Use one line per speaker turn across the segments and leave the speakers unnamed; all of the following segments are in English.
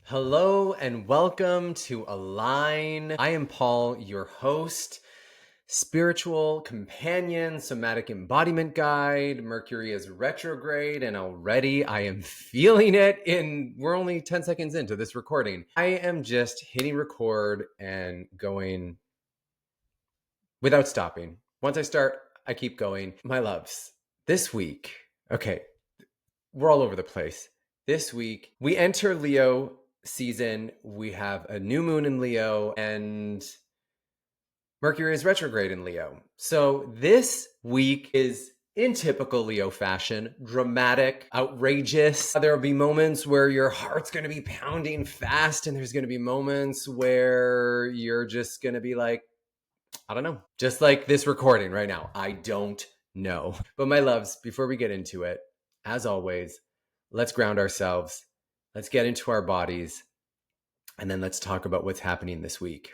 Hello and welcome to Align. I am Paul, your host, spiritual companion, somatic embodiment guide. Mercury is retrograde, and already I am feeling it. We're only 10 seconds into this recording. I am just hitting record and going without stopping. Once I start, I keep going. My loves, this week, okay, we're all over the place. This week, we enter Leo season. We have a new moon in Leo, and Mercury is retrograde in Leo. So this week is, in typical Leo fashion, dramatic, outrageous. There will be moments where your heart's going to be pounding fast, and there's going to be moments where you're just going to be like, I don't know. Just like this recording right now. I don't know. But my loves, before we get into it, as always, let's ground ourselves. Let's get into our bodies. And then let's talk about what's happening this week.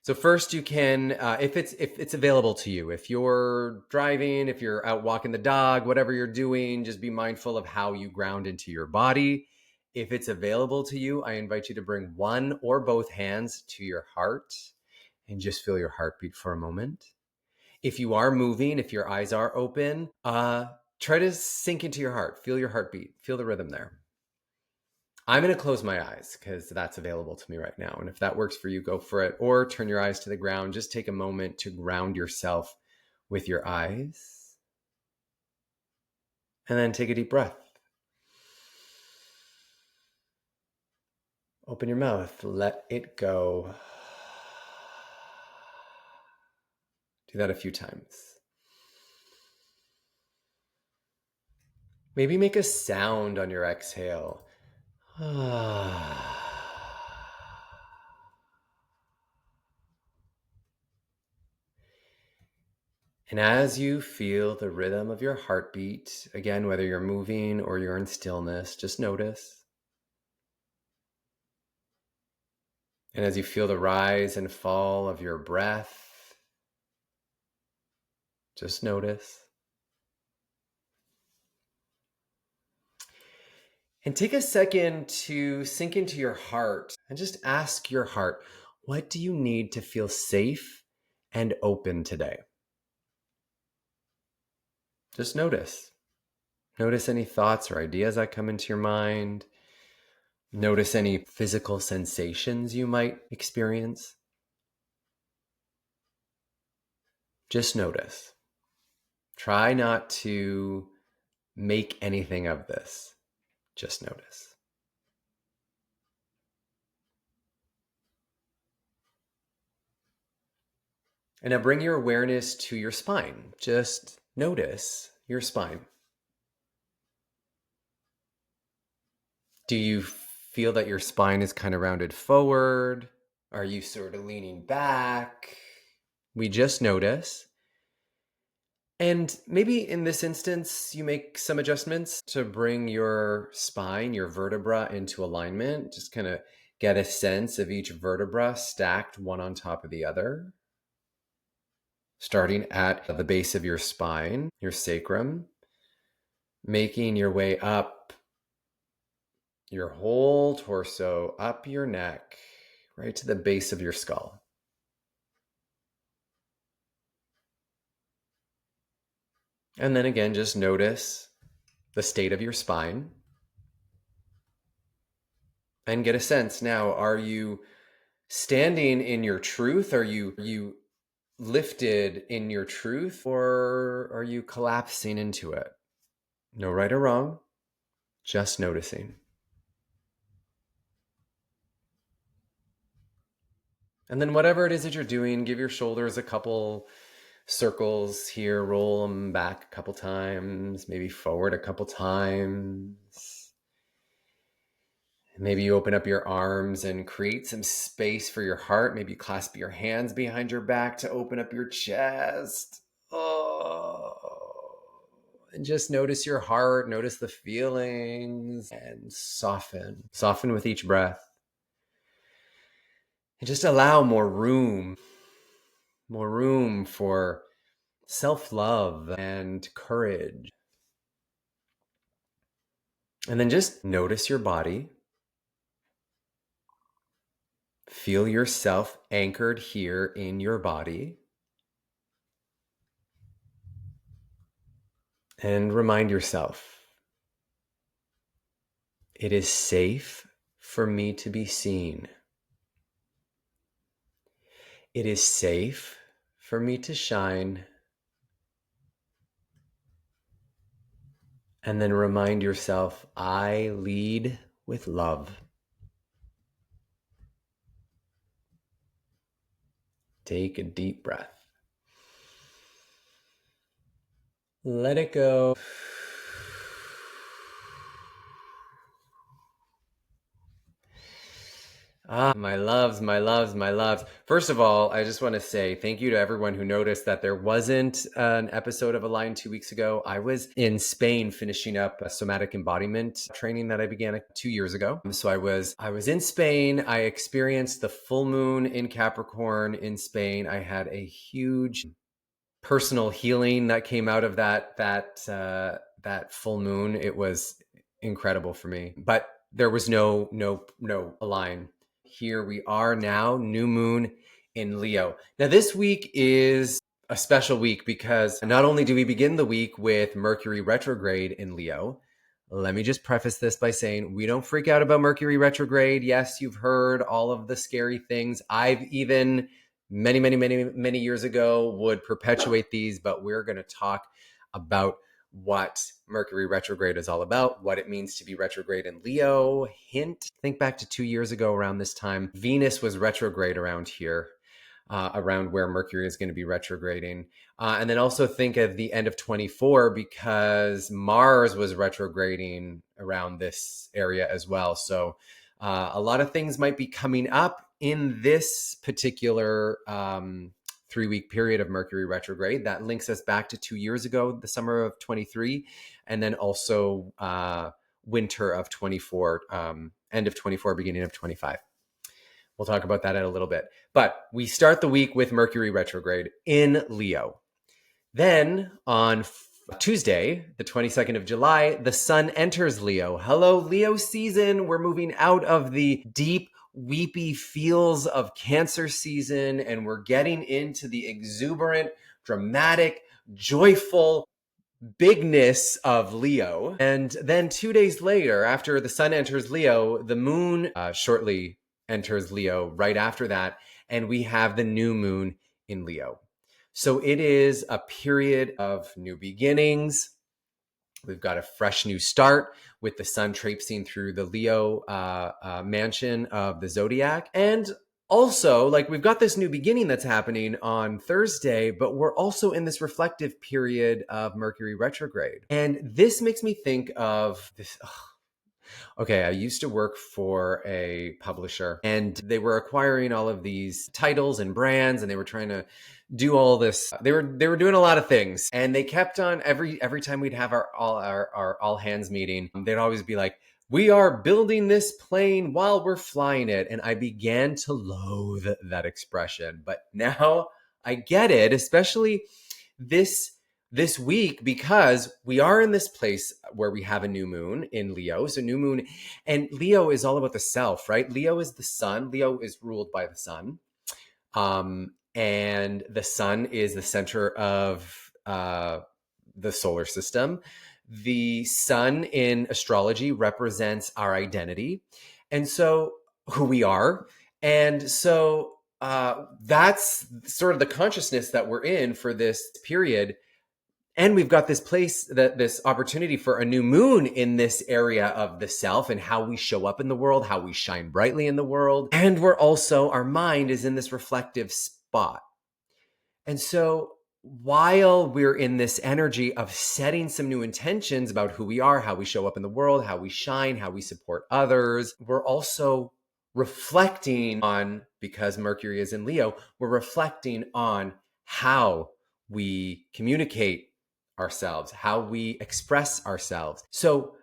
So first you can, if it's available to you, if you're driving, if you're out walking the dog, whatever you're doing, just be mindful of how you ground into your body. If it's available to you, I invite you to bring one or both hands to your heart and just feel your heartbeat for a moment. If you are moving, if your eyes are open, try to sink into your heart. Feel your heartbeat. Feel the rhythm there. I'm going to close my eyes because that's available to me right now. And if that works for you, go for it. Or turn your eyes to the ground. Just take a moment to ground yourself with your eyes. And then take a deep breath. Open your mouth. Let it go. Do that a few times. Maybe make a sound on your exhale. And as you feel the rhythm of your heartbeat, again, whether you're moving or you're in stillness, just notice. And as you feel the rise and fall of your breath, just notice. And take a second to sink into your heart and just ask your heart, what do you need to feel safe and open today? Just notice. Notice any thoughts or ideas that come into your mind. Notice any physical sensations you might experience. Just notice. Try not to make anything of this. Just notice. And now bring your awareness to your spine. Just notice your spine. Do you feel that your spine is kind of rounded forward? Are you sort of leaning back? We just notice. And maybe in this instance, you make some adjustments to bring your spine, your vertebra into alignment. Just kind of get a sense of each vertebra stacked one on top of the other. Starting at the base of your spine, your sacrum, making your way up your whole torso, up your neck, right to the base of your skull. And then again, just notice the state of your spine and get a sense now, are you standing in your truth? Are you lifted in your truth, or are you collapsing into it? No right or wrong, just noticing. And then whatever it is that you're doing, give your shoulders a couple circles here, roll them back a couple times, maybe forward a couple times. Maybe you open up your arms and create some space for your heart. Maybe you clasp your hands behind your back to open up your chest. Oh, and just notice your heart, notice the feelings, and soften. Soften with each breath. And just allow more room for self-love and courage. And then just notice your body. Feel yourself anchored here in your body. And remind yourself, it is safe for me to be seen. It is safe for me to shine. And then remind yourself, I lead with love. Take a deep breath. Let it go. My loves, my loves, my loves. First of all, I just want to say thank you to everyone who noticed that there wasn't an episode of Align 2 weeks ago. I was in Spain finishing up a somatic embodiment training that I began 2 years ago. So I was in Spain. I experienced the full moon in Capricorn in Spain. I had a huge personal healing that came out of that full moon. It was incredible for me, but there was no align. Here we are now, new moon in Leo. Now this week is a special week because not only do we begin the week with Mercury retrograde in Leo. Let me just preface this by saying we don't freak out about Mercury retrograde. Yes, you've heard all of the scary things. I've even many years ago would perpetuate these, but we're going to talk about what Mercury retrograde is all about, what it means to be retrograde in Leo. Hint, think back to 2 years ago around this time. Venus was retrograde around here, around where Mercury is going to be retrograding. And then also think of the end of 24 because Mars was retrograding around this area as well. So a lot of things might be coming up in this particular 3-week period of Mercury retrograde that links us back to 2 years ago, the summer of 23, and then also winter of 24, end of 24, beginning of 25. We'll talk about that in a little bit. But we start the week with Mercury retrograde in Leo. Then on Tuesday, the 22nd of July, the sun enters Leo. Hello, Leo season. We're moving out of the deep, weepy feels of Cancer season, and we're getting into the exuberant, dramatic, joyful bigness of Leo. And then 2 days later, after the sun enters Leo, the moon shortly enters Leo right after that, and we have the new moon in Leo. So it is a period of new beginnings. We've got a fresh new start with the sun traipsing through the Leo mansion of the zodiac. And also, like, we've got this new beginning that's happening on Thursday, but we're also in this reflective period of Mercury retrograde. And this makes me think of this. Okay, I used to work for a publisher and they were acquiring all of these titles and brands and they were trying to do all this. They were doing a lot of things and they kept on every time we'd have our all hands meeting, they'd always be like, "We are building this plane while we're flying it." And I began to loathe that expression. But now I get it, especially this week, because we are in this place where we have a new moon in Leo. So new moon, and Leo is all about the self, right? Leo is the sun. Leo is ruled by the sun. And the sun is the center of the solar system. The sun in astrology represents our identity. And so who we are. And so that's sort of the consciousness that we're in for this period. And we've got this place, this opportunity for a new moon in this area of the self and how we show up in the world, how we shine brightly in the world. And we're also, our mind is in this reflective spot. And so while we're in this energy of setting some new intentions about who we are, how we show up in the world, how we shine, how we support others, we're also reflecting on, because Mercury is in Leo, we're reflecting on how we communicate ourselves, how we express ourselves. So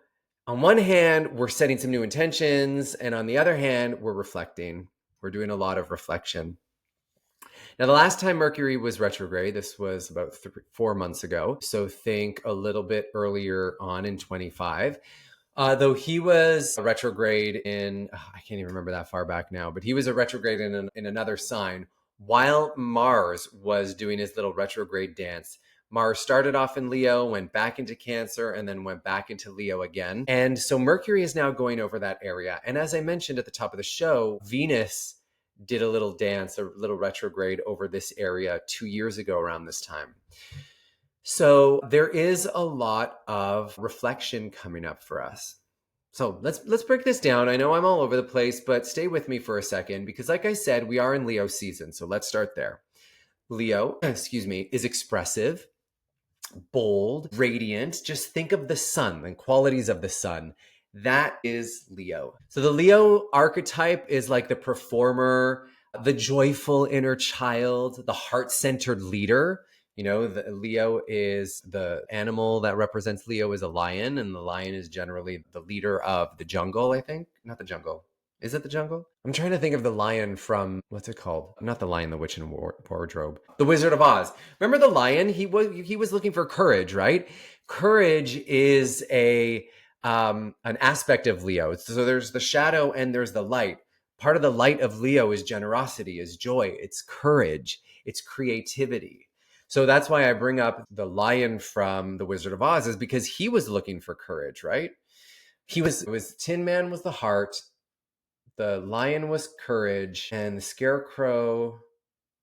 on one hand, we're setting some new intentions, and on the other hand, we're reflecting. We're doing a lot of reflection. Now, the last time Mercury was retrograde, this was about 4 months ago. So think a little bit earlier on in 25. Though he was a retrograde in, I can't even remember that far back now, but he was a retrograde in another sign while Mars was doing his little retrograde dance. Mars started off in Leo, went back into Cancer, and then went back into Leo again. And so Mercury is now going over that area. And as I mentioned at the top of the show, Venus did a little dance, a little retrograde over this area 2 years ago around this time. So there is a lot of reflection coming up for us. So let's break this down. I know I'm all over the place, but stay with me for a second because like I said, we are in Leo season. So let's start there. Leo, is expressive, bold, radiant. Just think of the sun and qualities of the sun. That is Leo. So the Leo archetype is like the performer, the joyful inner child, the heart-centered leader. You know, the Leo is the animal that represents Leo is a lion, and the lion is generally the leader of the jungle, I think. Not the jungle. Is it the jungle? I'm trying to think of the lion from what's it called? Not the Lion, the Witch, and Wardrobe. The Wizard of Oz. Remember the lion? He was looking for courage, right? Courage is an aspect of Leo. So there's the shadow and there's the light. Part of the light of Leo is generosity, is joy, it's courage, it's creativity. So that's why I bring up the lion from the Wizard of Oz, is because he was looking for courage, right? It was Tin Man was the heart, the lion was courage, and the scarecrow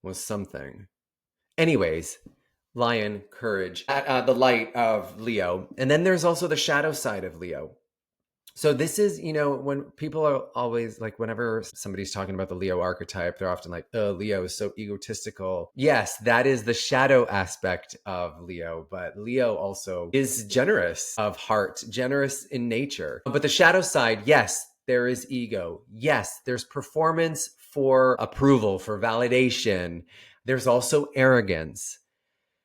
was something. Anyways, lion, courage, the light of Leo. And then there's also the shadow side of Leo. So this is, when people are always like, whenever somebody's talking about the Leo archetype, they're often like, oh, Leo is so egotistical. Yes, that is the shadow aspect of Leo, but Leo also is generous of heart, generous in nature. But the shadow side, yes, there is ego. Yes, there's performance for approval, for validation. There's also arrogance.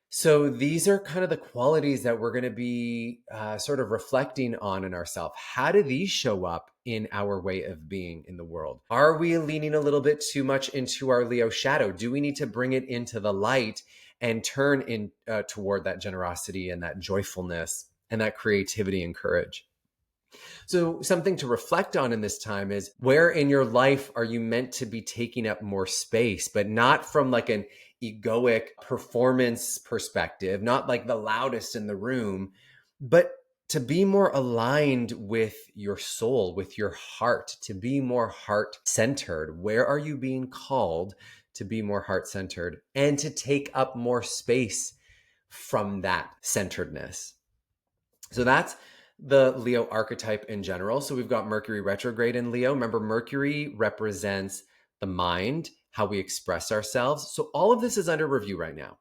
So these are kind of the qualities that we're going to be sort of reflecting on in ourselves. How do these show up in our way of being in the world? Are we leaning a little bit too much into our Leo shadow? Do we need to bring it into the light and turn in toward that generosity and that joyfulness and that creativity and courage? So something to reflect on in this time is, where in your life are you meant to be taking up more space, but not from like an egoic performance perspective, not like the loudest in the room, but to be more aligned with your soul, with your heart, to be more heart centered. Where are you being called to be more heart centered and to take up more space from that centeredness? So that's the Leo archetype in general. So we've got Mercury retrograde in Leo. Remember, Mercury represents the mind, how we express ourselves. So all of this is under review right now.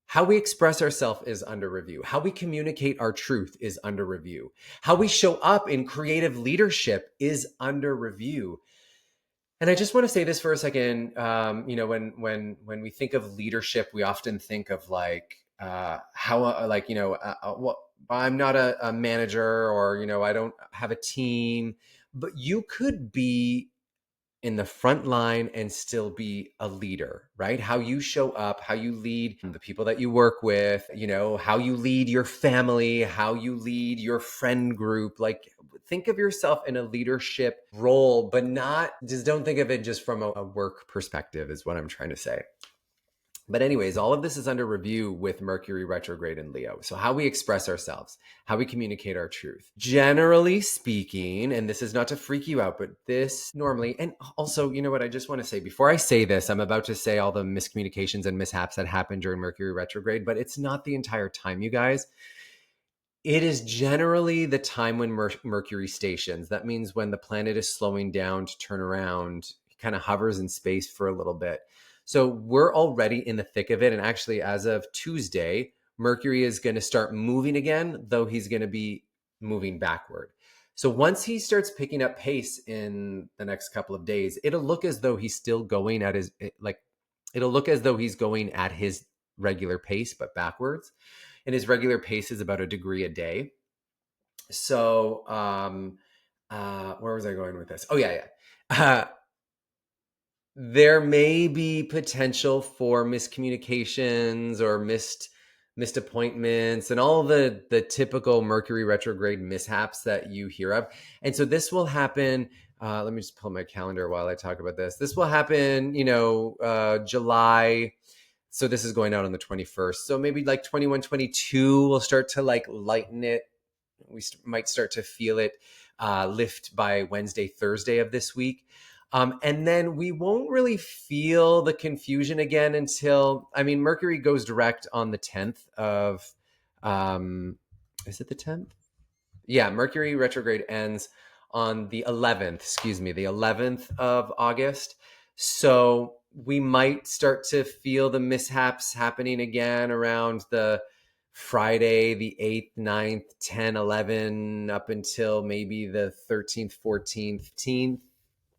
How we express ourselves is under review. How we communicate our truth is under review. How we show up in creative leadership is under review. And I just want to say this for a second. When we think of leadership, we often think of like what I'm not a manager, or I don't have a team, but you could be in the front line and still be a leader, right? How you show up, how you lead the people that you work with, how you lead your family, how you lead your friend group. Like, think of yourself in a leadership role, but don't think of it just from a work perspective, is what I'm trying to say. But anyways, all of this is under review with Mercury retrograde in Leo. So how we express ourselves, how we communicate our truth. Generally speaking, and this is not to freak you out, but this normally, and also, you know what, I just want to say, before I say this, I'm about to say all the miscommunications and mishaps that happened during Mercury retrograde, but it's not the entire time, you guys. It is generally the time when Mercury stations. That means when the planet is slowing down to turn around, it kind of hovers in space for a little bit. So we're already in the thick of it. And actually, as of Tuesday, Mercury is going to start moving again, though he's going to be moving backward. So once he starts picking up pace in the next couple of days, it'll look as though he's still going at it'll look as though he's going at his regular pace, but backwards. And his regular pace is about 1 degree a day. So where was I going with this? Oh, yeah. There may be potential for miscommunications or missed missed appointments and all the typical Mercury retrograde mishaps that you hear of. And so this will happen. Let me just pull my calendar while I talk about this. This will happen, July. So this is going out on the 21st. So maybe like 21, 22, we'll start to like lighten it. We might start to feel it lift by Wednesday, Thursday of this week. And then we won't really feel the confusion again until, Mercury goes direct on the 10th of, is it the 10th? Yeah, Mercury retrograde ends on the 11th, the 11th of August. So we might start to feel the mishaps happening again around the Friday, the 8th, 9th, 10, 11, up until maybe the 13th, 14th, 15th.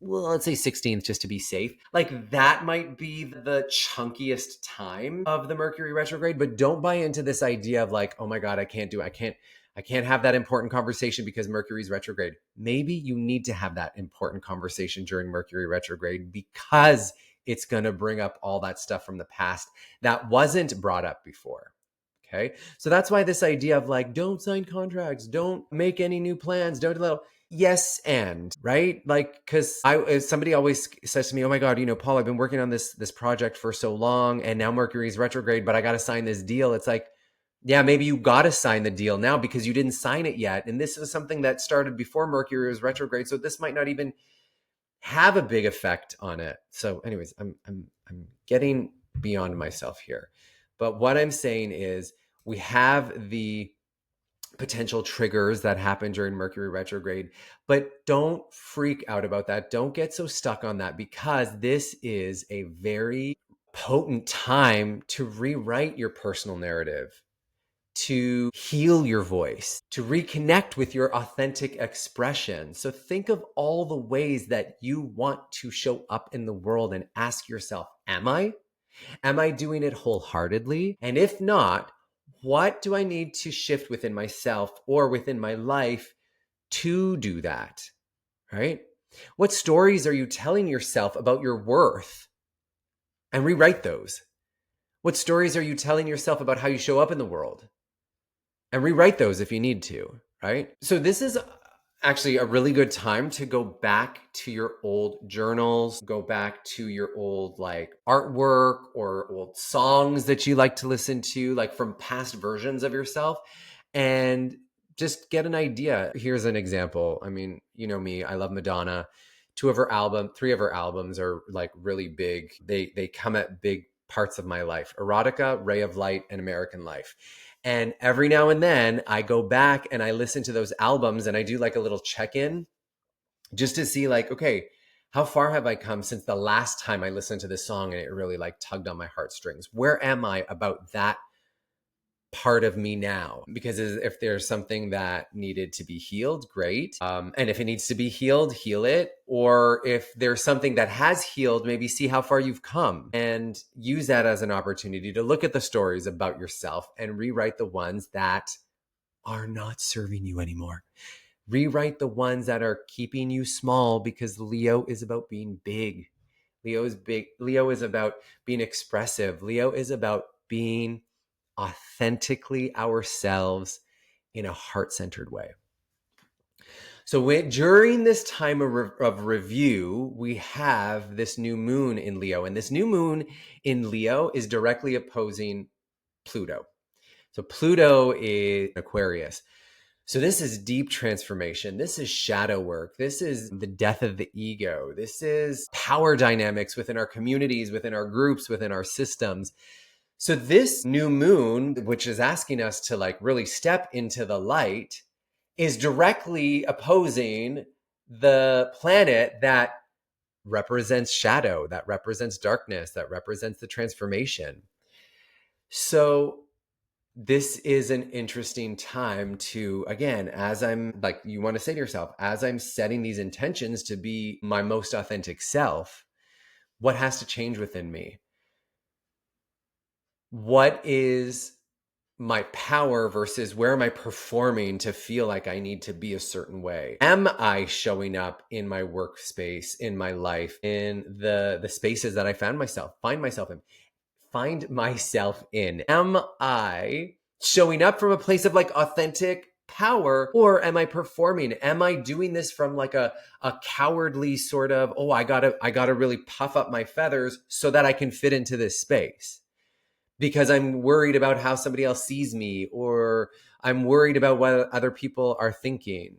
Well, let's say 16th just to be safe. Like that might be the chunkiest time of the Mercury retrograde, but don't buy into this idea of like, oh my God, I can't have that important conversation because Mercury's retrograde. Maybe you need to have that important conversation during Mercury retrograde because it's going to bring up all that stuff from the past that wasn't brought up before. Okay. So that's why this idea of like, don't sign contracts, don't make any new plans, don't. Yes, and right, like, because somebody always says to me, "Oh my God, Paul, I've been working on this project for so long, and now Mercury's retrograde, but I got to sign this deal." It's like, yeah, maybe you got to sign the deal now because you didn't sign it yet, and this is something that started before Mercury was retrograde, so this might not even have a big effect on it. So, anyways, I'm getting beyond myself here, but what I'm saying is we have the potential triggers that happen during Mercury retrograde, but don't freak out about that. Don't get so stuck on that because this is a very potent time to rewrite your personal narrative, to heal your voice, to reconnect with your authentic expression. So think of all the ways that you want to show up in the world and ask yourself, am I? Am I doing it wholeheartedly? And if not, what do I need to shift within myself or within my life to do that? Right? What stories are you telling yourself about your worth? And rewrite those. What stories are you telling yourself about how you show up in the world? And rewrite those if you need to, right? So this is actually a really good time to go back to your old journals, go back to your old like artwork or old songs that you like to listen to, like from past versions of yourself, and just get an idea. Here's an example. I mean, you know me, I love Madonna. Three of her albums are like really big. They come at big parts of my life: Erotica, Ray of Light, and American Life. And every now and then I go back and I listen to those albums and I do like a little check-in just to see like, okay, how far have I come since the last time I listened to this song and it really like tugged on my heartstrings? Where am I about that part of me now? Because if there's something that needed to be healed, great. And if it needs to be healed, heal it. Or if there's something that has healed, maybe see how far you've come and use that as an opportunity to look at the stories about yourself and rewrite the ones that are not serving you anymore. Rewrite the ones that are keeping you small, because Leo is about being big. Leo is big. Leo is about being expressive. Leo is about being authentically ourselves in a heart-centered way. So during this time of review, we have this new moon in Leo, and this new moon in Leo is directly opposing Pluto. So Pluto is Aquarius. So this is deep transformation. This is shadow work. This is the death of the ego. This is power dynamics within our communities, within our groups, within our systems. So this new moon, which is asking us to like really step into the light, is directly opposing the planet that represents shadow, that represents darkness, that represents the transformation. So this is an interesting time to, again, as I'm like, you want to say to yourself, as I'm setting these intentions to be my most authentic self, what has to change within me? What is my power versus where am I performing to feel like I need to be a certain way? Am I showing up in my workspace, in my life, in the spaces that I find myself in, find myself in? Am I showing up from a place of like authentic power, or am I performing? Am I doing this from like a cowardly sort of, oh, I gotta really puff up my feathers so that I can fit into this space because I'm worried about how somebody else sees me, or I'm worried about what other people are thinking?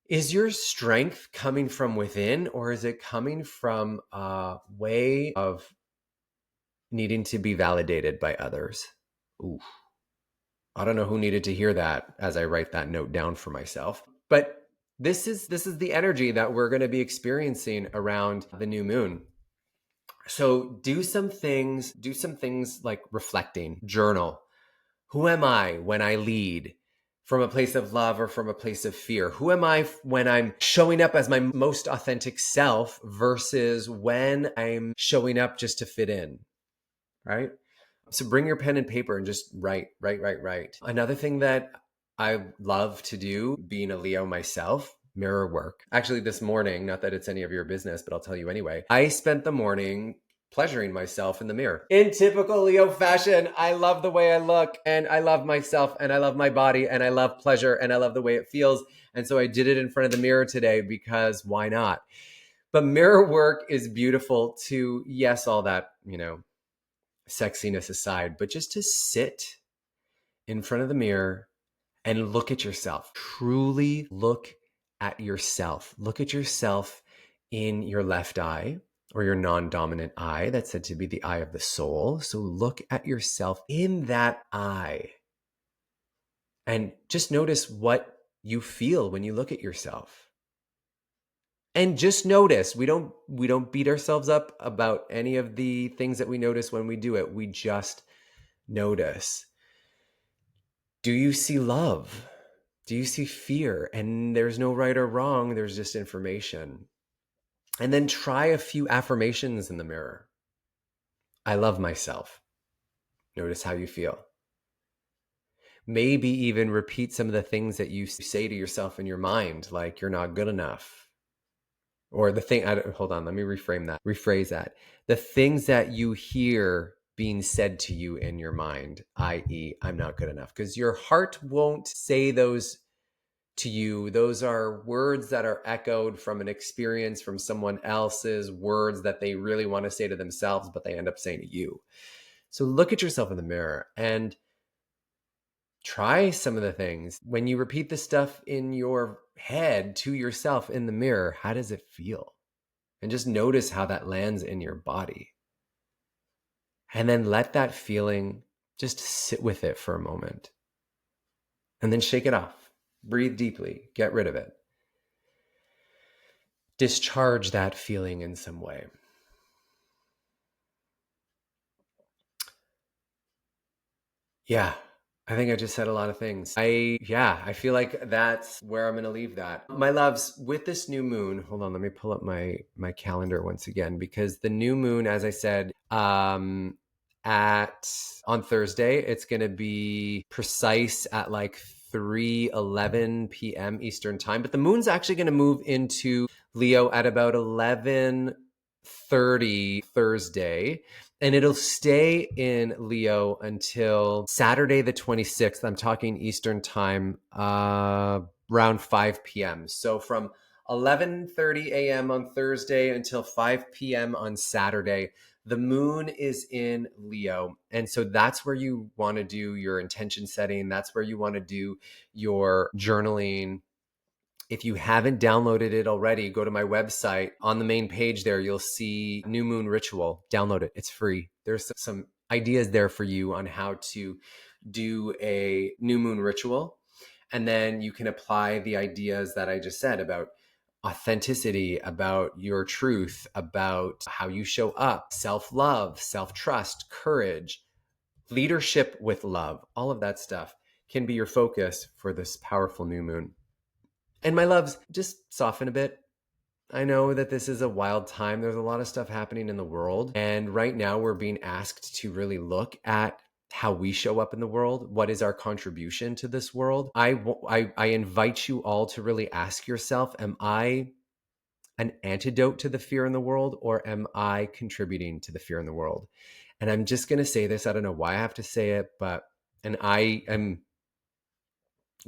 Is your strength coming from within, or is it coming from a way of needing to be validated by others? Ooh, I don't know who needed to hear that as I write that note down for myself. But this is the energy that we're going to be experiencing around the new moon. So do some things like reflecting, journal. Who am I when I lead from a place of love or from a place of fear? Who am I when I'm showing up as my most authentic self versus when I'm showing up just to fit in, right? So bring your pen and paper and just write. Another thing that I love to do, being a Leo myself, mirror work. Actually, this morning, not that it's any of your business, but I'll tell you anyway, I spent the morning pleasuring myself in the mirror. In typical Leo fashion, I love the way I look, and I love myself, and I love my body, and I love pleasure, and I love the way it feels. And so I did it in front of the mirror today because why not? But mirror work is beautiful to, yes, all that, sexiness aside, but just to sit in front of the mirror and look at yourself. Truly look at yourself. Look at yourself in your left eye, or your non-dominant eye. That's said to be the eye of the soul. So look at yourself in that eye and just notice what you feel when you look at yourself. And just notice, we don't beat ourselves up about any of the things that we notice when we do it. We just notice. Do you see love? Do you see fear? And there's no right or wrong. There's just information. And then try a few affirmations in the mirror. I love myself. Notice how you feel. Maybe even repeat some of the things that you say to yourself in your mind, like you're not good enough. Or hold on, let me rephrase that. The things that you hear being said to you in your mind, i.e., I'm not good enough, because your heart won't say those to you. Those are words that are echoed from an experience, from someone else's words that they really want to say to themselves, but they end up saying to you. So look at yourself in the mirror and try some of the things. When you repeat the stuff in your head to yourself in the mirror, how does it feel? And just notice how that lands in your body. And then let that feeling just sit with it for a moment. And then shake it off. Breathe deeply. Get rid of it. Discharge that feeling in some way. Yeah, I think I just said a lot of things. I feel like that's where I'm going to leave that. My loves, with this new moon, hold on, let me pull up my calendar once again, because the new moon, as I said, on Thursday, it's going to be precise at like 3:11 p.m. Eastern time, but the moon's actually going to move into Leo at about 11:30 Thursday. And it'll stay in Leo until Saturday, the 26th. I'm talking Eastern time, around 5 p.m. So from 11:30 a.m. on Thursday until 5 p.m. on Saturday, the moon is in Leo. And so that's where you want to do your intention setting. That's where you want to do your journaling. If you haven't downloaded it already, go to my website. On the main page there, you'll see New Moon Ritual. Download it. It's free. There's some ideas there for you on how to do a new moon ritual. And then you can apply the ideas that I just said about authenticity, about your truth, about how you show up, self-love, self-trust, courage, leadership with love. All of that stuff can be your focus for this powerful new moon. And my loves, just soften a bit. I know that this is a wild time. There's a lot of stuff happening in the world. And right now we're being asked to really look at how we show up in the world. What is our contribution to this world? I invite you all to really ask yourself, am I an antidote to the fear in the world, or am I contributing to the fear in the world? And I'm just going to say this. I don't know why I have to say it, and I am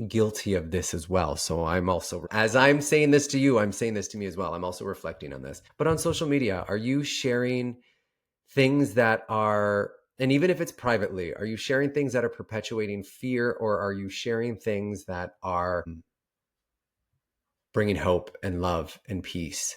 guilty of this as well. So I'm also, as I'm saying this to you, I'm saying this to me as well. I'm also reflecting on this. But on social media, are you sharing things that are, and even if it's privately, are you sharing things that are perpetuating fear, or are you sharing things that are bringing hope and love and peace?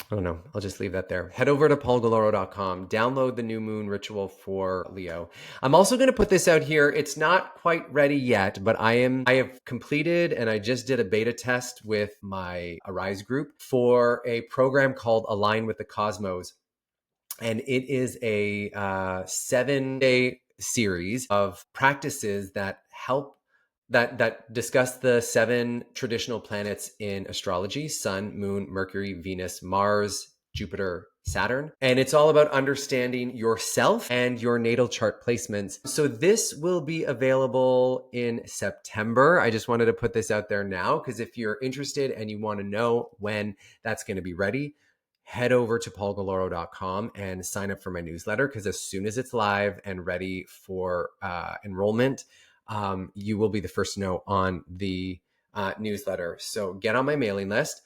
I don't know. I'll just leave that there. Head over to paulgaloro.com, download the new moon ritual for Leo. I'm also going to put this out here. It's not quite ready yet, but I have completed, and I just did a beta test with my Arise group for a program called Align with the Cosmos. And it is a 7-day series of practices that help that discuss the 7 traditional planets in astrology: Sun, Moon, Mercury, Venus, Mars, Jupiter, Saturn. And it's all about understanding yourself and your natal chart placements. So this will be available in September. I just wanted to put this out there now, because if you're interested and you want to know when that's going to be ready, head over to paulgaloro.com and sign up for my newsletter, because as soon as it's live and ready for enrollment, you will be the first to know on the newsletter. So get on my mailing list.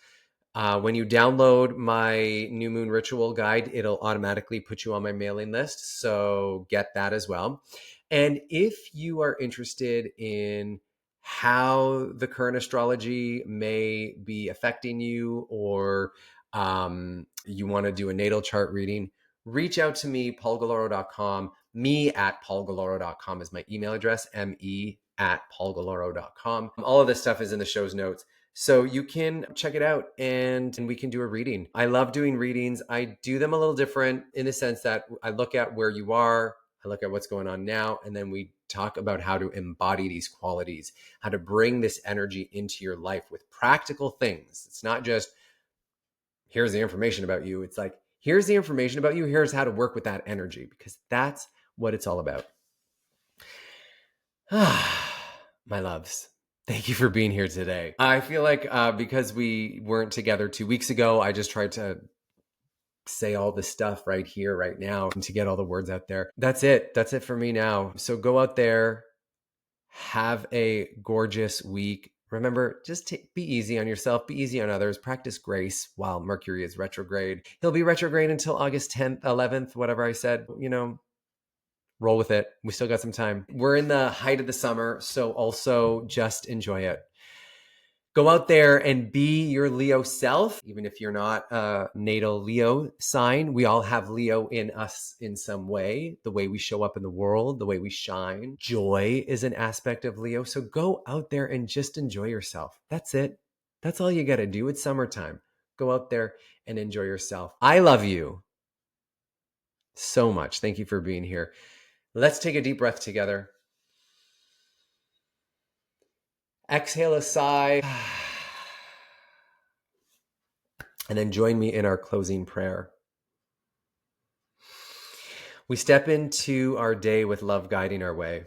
When you download my new moon ritual guide, it'll automatically put you on my mailing list. So get that as well. And if you are interested in how the current astrology may be affecting you, or you want to do a natal chart reading, reach out to me, paulgaloro.com. me@paulgaloro.com is my email address, me@paulgaloro.com. All of this stuff is in the show's notes, so you can check it out, and we can do a reading. I love doing readings. I do them a little different in the sense that I look at where you are, I look at what's going on now, and then we talk about how to embody these qualities, how to bring this energy into your life with practical things. It's not just, here's the information about you. It's like, here's the information about you. Here's how to work with that energy, because that's what it's all about. My loves, thank you for being here today. I feel like because we weren't together 2 weeks ago, I just tried to say all this stuff right here, right now, and to get all the words out there. That's it. That's it for me now. So go out there, have a gorgeous week. Remember, just be easy on yourself, be easy on others, practice grace while Mercury is retrograde. He'll be retrograde until August 10th, 11th, whatever I said, roll with it. We still got some time. We're in the height of the summer, so also just enjoy it. Go out there and be your Leo self, even if you're not a natal Leo sign. We all have Leo in us in some way, the way we show up in the world, the way we shine. Joy is an aspect of Leo. So go out there and just enjoy yourself. That's it. That's all you got to do. It's summertime. Go out there and enjoy yourself. I love you so much. Thank you for being here. Let's take a deep breath together. Exhale a sigh. And then join me in our closing prayer. We step into our day with love guiding our way.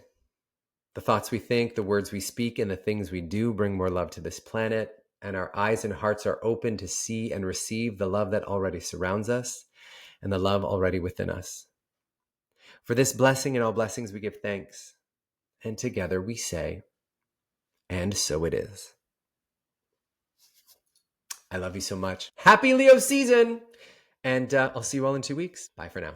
The thoughts we think, the words we speak, and the things we do bring more love to this planet, and our eyes and hearts are open to see and receive the love that already surrounds us and the love already within us. For this blessing and all blessings we give thanks, and together we say, and so it is. I love you so much. Happy Leo season! And I'll see you all in 2 weeks. Bye for now.